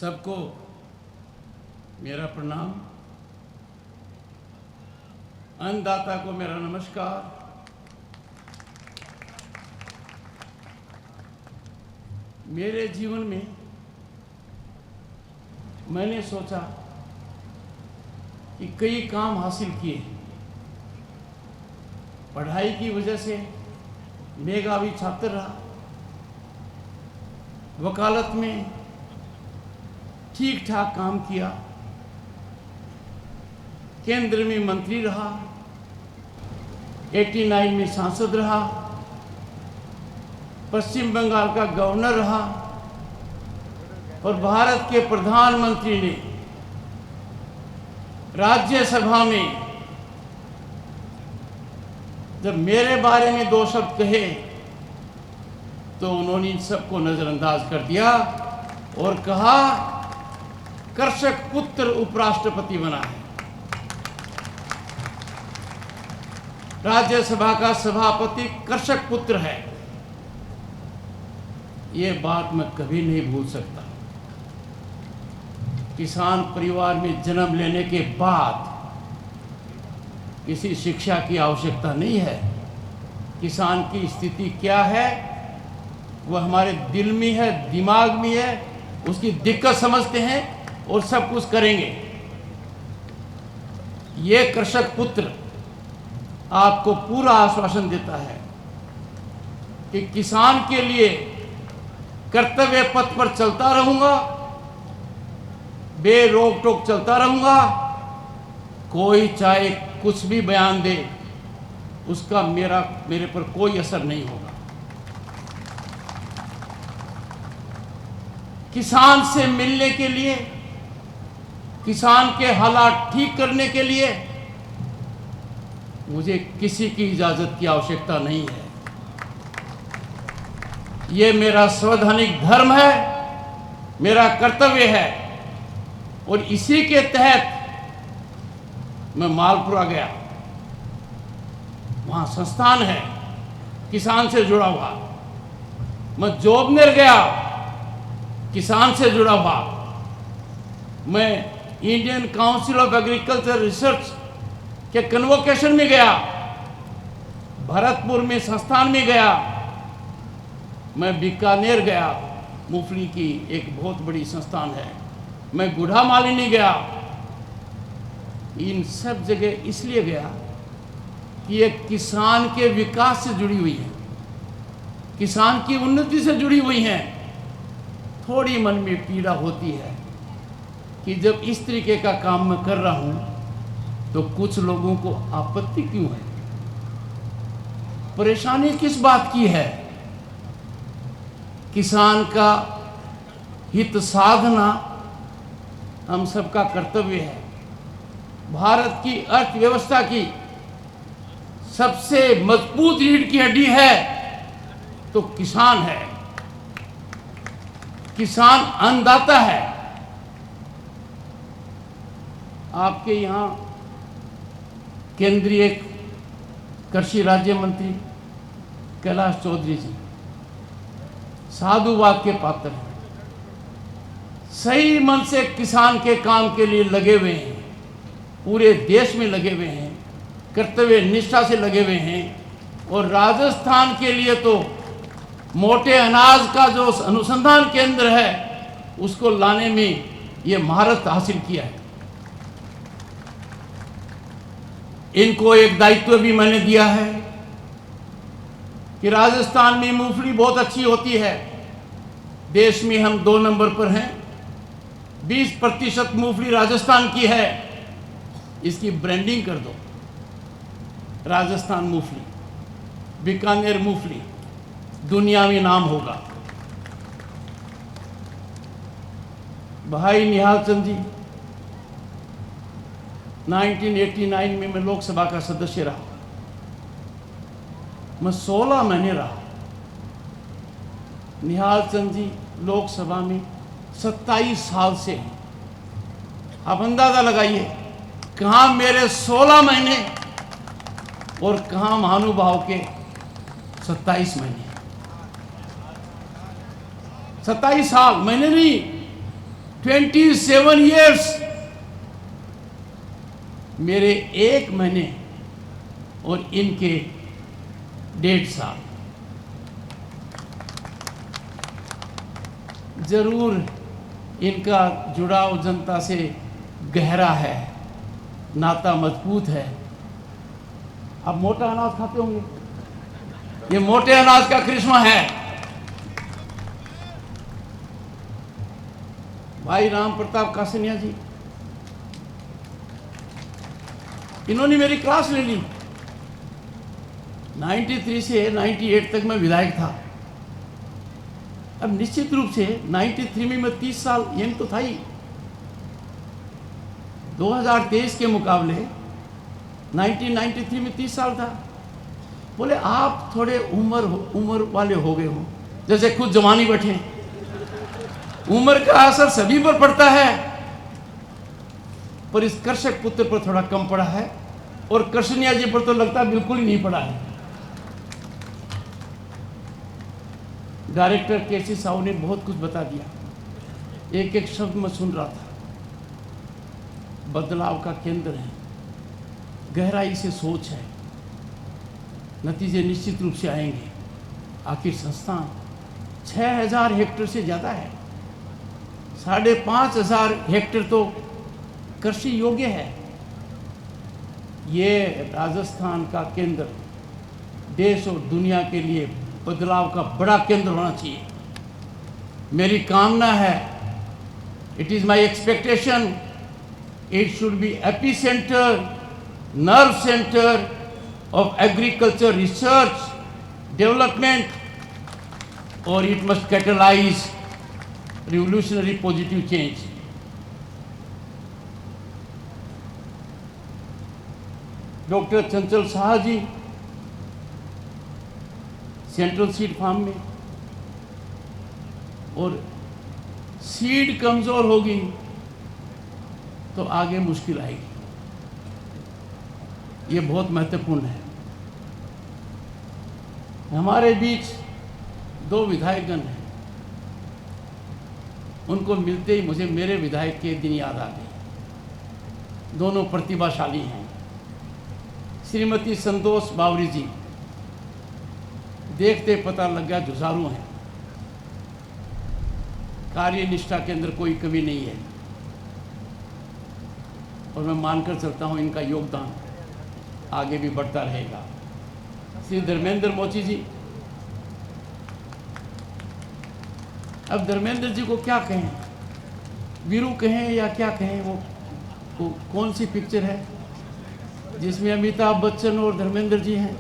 सबको मेरा प्रणाम, अन्नदाता को मेरा नमस्कार। मेरे जीवन में मैंने सोचा कि कई काम हासिल किए। पढ़ाई की वजह से मेधावी छात्र रहा, वकालत में ठीक ठाक काम किया, केंद्र में मंत्री रहा, 89 में सांसद रहा, पश्चिम बंगाल का गवर्नर रहा और भारत के प्रधानमंत्री ने राज्यसभा में जब मेरे बारे में 2 शब्द कहे तो उन्होंने इन सबको नजरअंदाज कर दिया और कहा कृषक पुत्र उपराष्ट्रपति बना है। राज्यसभा का सभापति कृषक पुत्र है। ये बात मैं कभी नहीं भूल सकता। किसान परिवार में जन्म लेने के बाद किसी शिक्षा की आवश्यकता नहीं है। किसान की स्थिति क्या है वह हमारे दिल में है, दिमाग में है, उसकी दिक्कत समझते हैं और सब कुछ करेंगे। ये कृषक पुत्र आपको पूरा आश्वासन देता है कि किसान के लिए कर्तव्य पथ पर चलता रहूंगा, बेरोक टोक चलता रहूंगा। कोई चाहे कुछ भी बयान दे, उसका मेरे पर कोई असर नहीं होगा। किसान से मिलने के लिए, किसान के हालात ठीक करने के लिए मुझे किसी की इजाजत की आवश्यकता नहीं है। ये मेरा संवैधानिक धर्म है, मेरा कर्तव्य है और इसी के तहत मैं मालपुरा गया। वहां संस्थान है किसान से जुड़ा हुआ। मैं जोबनेर गया, किसान से जुड़ा हुआ। मैं Indian council of agriculture research के कन्वोकेशन में गया, भरतपुर में संस्थान में गया, मैं बीकानेर गया, मूंगफली की एक बहुत बड़ी संस्थान है, मैं गुढ़ामालिनी गया। इन सब जगह इसलिए गया कि ये किसान के विकास से जुड़ी हुई है, किसान की उन्नति से जुड़ी हुई हैं। थोड़ी मन में पीड़ा होती है कि जब इस तरीके का काम मैं कर रहा हूं तो कुछ लोगों को आपत्ति क्यों है, परेशानी किस बात की है। किसान का हित साधना हम सबका कर्तव्य है। भारत की अर्थव्यवस्था की सबसे मजबूत रीढ़ की हड्डी है तो किसान है। किसान अन्नदाता है। आपके यहाँ केंद्रीय कृषि राज्य मंत्री कैलाश चौधरी जी साधुवाद के पात्र हैं, सही मन से किसान के काम के लिए लगे हुए हैं, पूरे देश में लगे हुए हैं, कर्तव्य निष्ठा से लगे हुए हैं। और राजस्थान के लिए तो मोटे अनाज का जो अनुसंधान केंद्र है उसको लाने में ये महारत हासिल किया है। इनको एक दायित्व भी मैंने दिया है कि राजस्थान में मूंगफली बहुत अच्छी होती है, देश में हम 2 नंबर पर हैं, 20% मूंगफली राजस्थान की है, इसकी ब्रांडिंग कर दो, राजस्थान मूंगफली, बीकानेर मूंगफली, दुनिया में नाम होगा। भाई निहाल चंद जी, 1989 में मैं लोकसभा का सदस्य रहा, मैं 16 महीने रहा। निहाल चंद जी लोकसभा में 27 साल से हैं। आप अंदाजा लगाइए कहाँ मेरे 16 महीने और कहाँ महानुभाव के 27 महीने। 27 साल, महीने नहीं, 27 years, मेरे 1 महीने और इनके 1.5 साल। जरूर इनका जुड़ाव जनता से गहरा है, नाता मजबूत है। आप मोटा अनाज खाते होंगे, ये मोटे अनाज का करिश्मा है। भाई राम प्रताप कासनिया जी, इन्होंने मेरी क्लास ले ली। 93 से 98 तक मैं विधायक था। अब निश्चित रूप से 93 में मैं 30 साल यंग तो था ही। 2023 के मुकाबले 1993 में 30 साल था। बोले आप थोड़े उम्र वाले हो गए हो, जैसे खुद जवानी बैठे। उम्र का असर सभी पर पड़ता है, पर इस कर्षक पुत्र पर थोड़ा कम पड़ा है, और कृष्णिया जी पर तो लगता है बिल्कुल ही नहीं पड़ा है। डायरेक्टर केसी साहू ने बहुत कुछ बता दिया, एक एक शब्द मैं सुन रहा था। बदलाव का केंद्र है, गहराई से सोच है, नतीजे निश्चित रूप से आएंगे। आखिर संस्थान 6000 हेक्टेयर से ज़्यादा है, 5500 हेक्टेयर तो कृषि योग्य है। ये राजस्थान का केंद्र देश और दुनिया के लिए बदलाव का बड़ा केंद्र होना चाहिए। मेरी कामना है, it is my expectation, it should be epicentre, nerve centre of agriculture research, development, or it must catalyze revolutionary positive change. Doctor Chanchal Shah ji central seed farm में, और सीड कमजोर होगी तो आगे मुश्किल आएगी। ये बहुत महत्वपूर्ण है। हमारे बीच 2 विधायकगण हैं, उनको मिलते ही मुझे मेरे विधायक के दिन याद आ गए। दोनों प्रतिभाशाली हैं। श्रीमती संतोष बावरी जी, देखते पता लग गया जुझारू हैं, कार्य निष्ठा के अंदर कोई कमी नहीं है, और मैं मानकर चलता हूं इनका योगदान आगे भी बढ़ता रहेगा। श्री धर्मेंद्र मोची जी, अब धर्मेंद्र जी को क्या कहें, वीरू कहें या क्या कहें। वो कौन सी पिक्चर है जिसमें अमिताभ बच्चन और धर्मेंद्र जी हैं?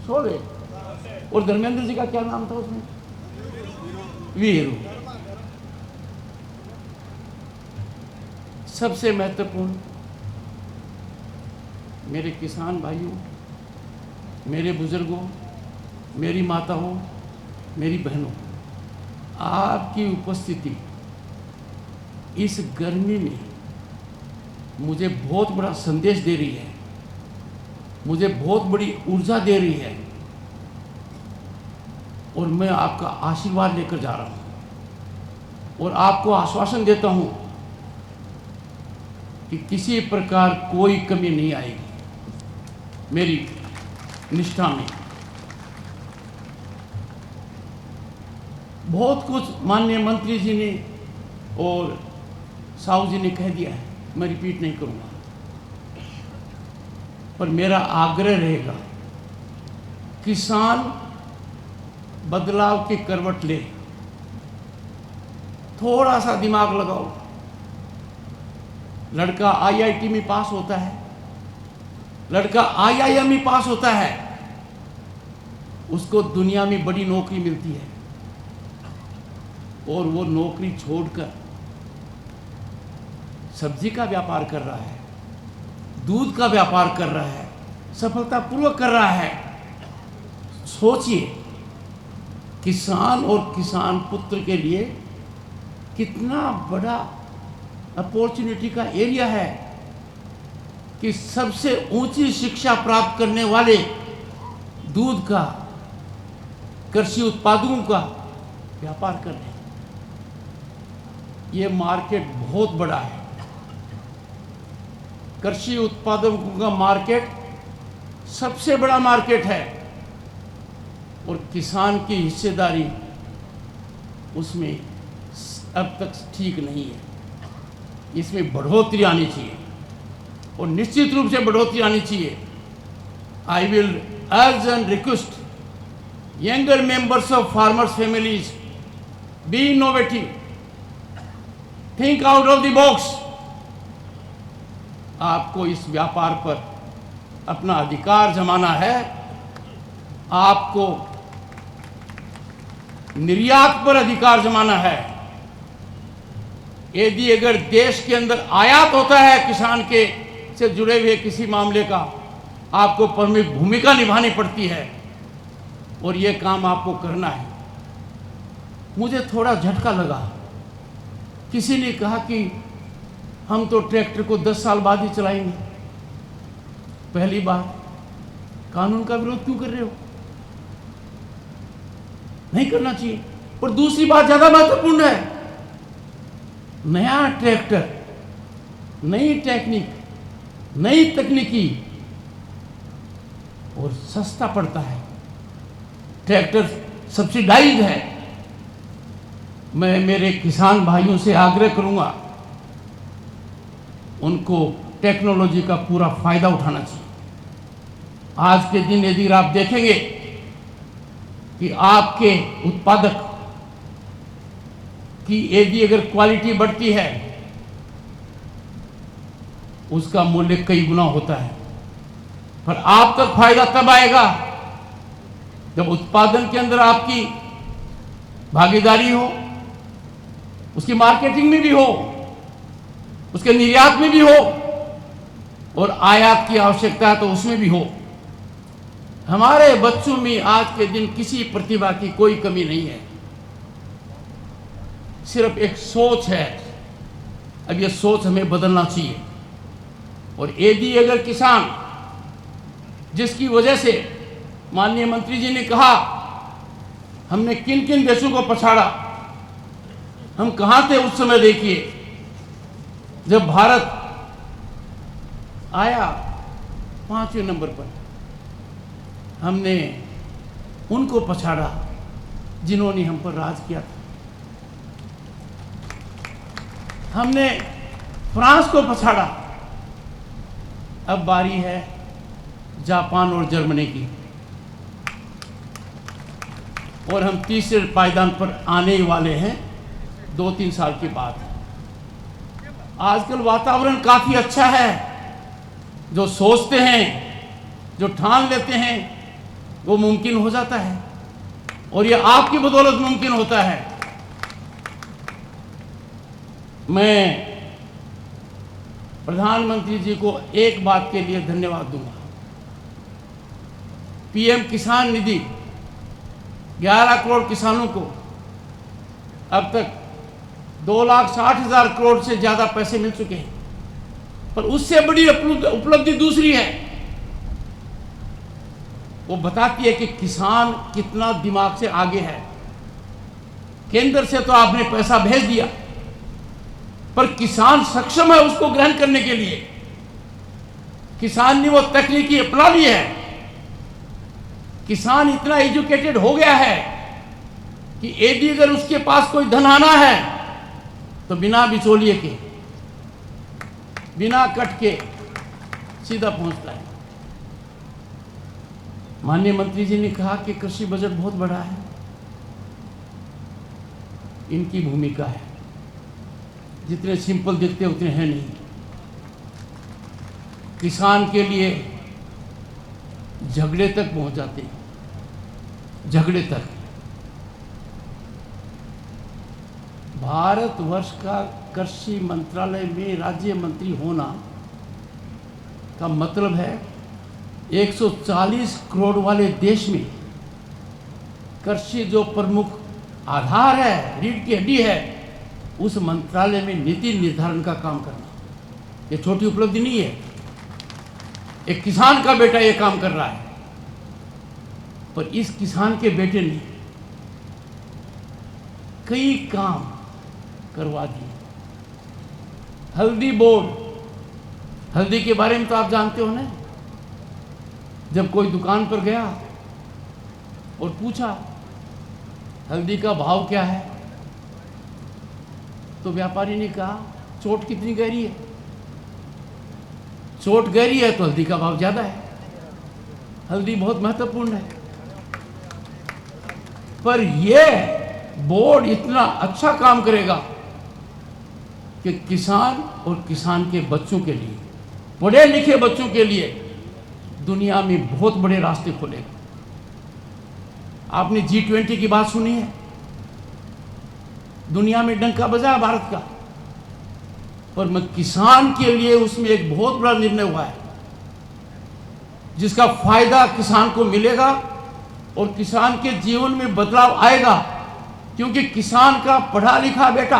शोले। और धर्मेंद्र जी का क्या नाम था उसमें? वीरू। सबसे महत्वपूर्ण, मेरे किसान भाइयों, मेरे बुजुर्गों, मेरी माताओं, मेरी बहनों, आपकी उपस्थिति इस गर्मी में मुझे बहुत बड़ा संदेश दे रही है, मुझे बहुत बड़ी ऊर्जा दे रही है, और मैं आपका आशीर्वाद लेकर जा रहा हूं, और आपको आश्वासन देता हूं कि किसी प्रकार कोई कमी नहीं आएगी मेरी निष्ठा में। बहुत कुछ माननीय मंत्री जी ने और साहू जी ने कह दिया है, मैं रिपीट नहीं करूंगा, पर मेरा आग्रह रहेगा, किसान बदलाव की करवट ले, थोड़ा सा दिमाग लगाओ। लड़का आईआईटी में पास होता है, लड़का आईआईएम में पास होता है, उसको दुनिया में बड़ी नौकरी मिलती है, और वो नौकरी छोड़कर सब्जी का व्यापार कर रहा है, दूध का व्यापार कर रहा है, सफलतापूर्वक कर रहा है। सोचिए, किसान और किसान पुत्र के लिए कितना बड़ा अपॉर्चुनिटी का एरिया है कि सबसे ऊंची शिक्षा प्राप्त करने वाले दूध का, कृषि उत्पादों का, व्यापार कर रहे हैं। ये मार्केट बहुत बड़ा है। कृषि उत्पादकों का मार्केट सबसे बड़ा मार्केट है और किसान की हिस्सेदारी उसमें अब तक ठीक नहीं है। इसमें बढ़ोतरी आनी चाहिए और निश्चित रूप से बढ़ोतरी आनी चाहिए। आई विल अर्ज and request younger members of farmers families, B innovative, think out of the box. आपको इस व्यापार पर अपना अधिकार जमाना है। आपको निर्यात पर अधिकार जमाना है। यदि अगर देश के अंदर आयात होता है किसान के से जुड़े हुए किसी मामले का, आपको प्रमुख भूमिका निभानी पड़ती है और ये काम आपको करना है। मुझे थोड़ा झटका लगा, किसी ने कहा कि हम तो ट्रैक्टर को 10 साल बाद ही चलाएंगे। पहली बार, कानून का विरोध क्यों कर रहे हो? नहीं करना चाहिए। और दूसरी बात ज़्यादा महत्वपूर्ण है, नया ट्रैक्टर, नई टेक्निक, नई तकनीकी और सस्ता पड़ता है। ट्रैक्टर सब्सिडाइज है। मैं मेरे किसान भाइयों से आग्रह करूंगा, उनको टेक्नोलॉजी का पूरा फायदा उठाना चाहिए। आज के दिन यदि आप देखेंगे कि आपके उत्पादक की यदि अगर क्वालिटी बढ़ती है, उसका मूल्य कई गुना होता है। पर आप तक फायदा तब आएगा जब उत्पादन के अंदर आपकी भागीदारी हो, उसकी मार्केटिंग में भी हो, उसके निर्यात में भी हो और आयात की आवश्यकता है तो उसमें भी हो। हमारे बच्चों में आज के दिन किसी प्रतिभा की कोई कमी नहीं है, सिर्फ एक सोच है। अब यह सोच हमें बदलना चाहिए। और यदि अगर किसान, जिसकी वजह से माननीय मंत्री जी ने कहा हमने किन किन देशों को पछाड़ा, हम कहाँ थे उस समय, देखिए जब भारत आया 5वें नंबर पर, हमने उनको पछाड़ा जिन्होंने हम पर राज किया था। हमने फ्रांस को पछाड़ा। अब बारी है जापान और जर्मनी की, और हम तीसरे पायदान पर आने ही वाले हैं 2-3 साल के बाद। आजकल वातावरण काफ़ी अच्छा है। जो सोचते हैं, जो ठान लेते हैं, वो मुमकिन हो जाता है और ये आपकी बदौलत मुमकिन होता है। मैं प्रधानमंत्री जी को एक बात के लिए धन्यवाद दूंगा। पीएम किसान निधि 11 करोड़ किसानों को अब तक 2,60,000 करोड़ से ज़्यादा पैसे मिल चुके हैं। पर उससे बड़ी उपलब्धि दूसरी है। वो बताती है कि किसान कितना दिमाग से आगे है। केंद्र से तो आपने पैसा भेज दिया, पर किसान सक्षम है उसको ग्रहण करने के लिए। किसान ने वो तकनीकी अपना ली है। किसान इतना एजुकेटेड हो गया है कि यदि अगर उसके पास कोई धन आना है तो बिना बिचौलिए के, बिना कट के सीधा पहुंचता है। माननीय मंत्री जी ने कहा कि कृषि बजट बहुत बड़ा है। इनकी भूमिका है, जितने सिंपल दिखते उतने हैं नहीं। किसान के लिए झगड़े तक पहुंच जाते हैं, झगड़े तक। भारतवर्ष का कृषि मंत्रालय में राज्य मंत्री होना का मतलब है 140 करोड़ वाले देश में कृषि जो प्रमुख आधार है, रीढ़ की हड्डी है, उस मंत्रालय में नीति निर्धारण का काम करना, ये छोटी उपलब्धि नहीं है। एक किसान का बेटा ये काम कर रहा है, पर इस किसान के बेटे ने कई काम करवा दिए। हल्दी बोर्ड, हल्दी के बारे में तो आप जानते हो ना। जब कोई दुकान पर गया और पूछा हल्दी का भाव क्या है, तो व्यापारी ने कहा चोट कितनी गहरी है। चोट गहरी है तो हल्दी का भाव ज़्यादा है, हल्दी बहुत महत्वपूर्ण है। पर यह बोर्ड इतना अच्छा काम करेगा कि किसान और किसान के बच्चों के लिए, पढ़े लिखे बच्चों के लिए दुनिया में बहुत बड़े रास्ते खोलेगा। आपने G20 की बात सुनी है, दुनिया में डंका बजा भारत का, पर मैं किसान के लिए उसमें एक बहुत बड़ा निर्णय हुआ है जिसका फायदा किसान को मिलेगा और किसान के जीवन में बदलाव आएगा। क्योंकि किसान का पढ़ा लिखा बेटा,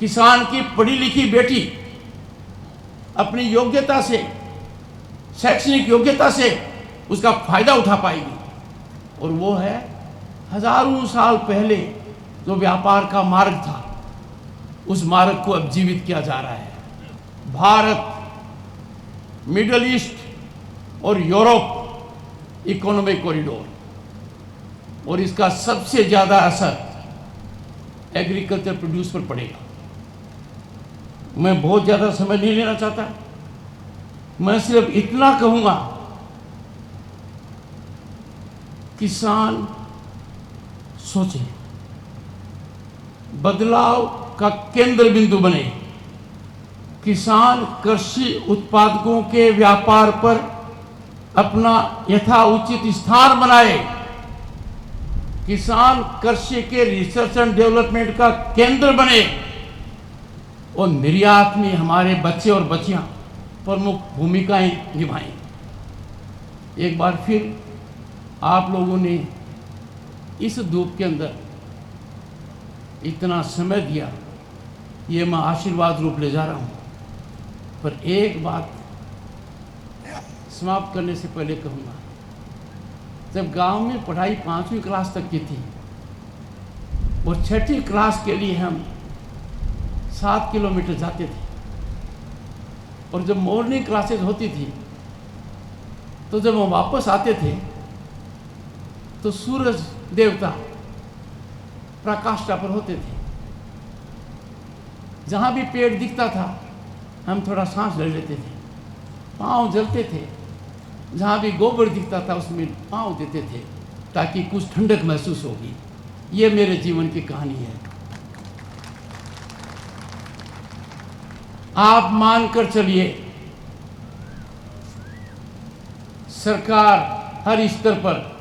किसान की पढ़ी लिखी बेटी अपनी योग्यता से, शैक्षणिक योग्यता से उसका फायदा उठा पाएगी। और वो है हजारों साल पहले जो व्यापार का मार्ग था, उस मार्ग को अब जीवित किया जा रहा है। भारत, मिडल ईस्ट और यूरोप इकोनॉमिक कॉरिडोर, और इसका सबसे ज़्यादा असर एग्रीकल्चर प्रोड्यूस पर पड़ेगा। मैं बहुत ज़्यादा समय नहीं लेना चाहता, मैं सिर्फ इतना कहूँगा, किसान सोचे, बदलाव का केंद्र बिंदु बने, किसान कृषि उत्पादकों के व्यापार पर अपना यथाउचित स्थान बनाए, किसान कृषि के रिसर्च एंड डेवलपमेंट का केंद्र बने और निर्यात में हमारे बच्चे और बच्चियां प्रमुख भूमिकाएं निभाएं। एक बार फिर आप लोगों ने इस धूप के अंदर इतना समय दिया, ये मैं आशीर्वाद रूप ले जा रहा हूँ। पर एक बात समाप्त करने से पहले कहूँगा, जब गांव में पढ़ाई 5वीं क्लास तक की थी और 6ठी क्लास के लिए हम 7 किलोमीटर जाते थे, और जब मॉर्निंग क्लासेस होती थी तो जब हम वापस आते थे तो सूरज देवता प्रकाष्ठा पर होते थे। जहाँ भी पेड़ दिखता था हम थोड़ा सांस ले लेते थे, पाँव जलते थे। जहाँ भी गोबर दिखता था उसमें पाँव देते थे ताकि कुछ ठंडक महसूस होगी। ये मेरे जीवन की कहानी है। आप मानकर चलिए, सरकार हर स्तर पर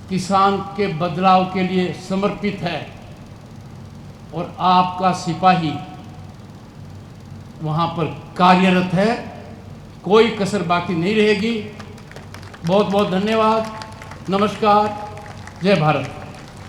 किसान के बदलाव के लिए समर्पित है और आपका सिपाही वहाँ पर कार्यरत है, कोई कसर बाकी नहीं रहेगी। बहुत बहुत धन्यवाद। नमस्कार। जय भारत।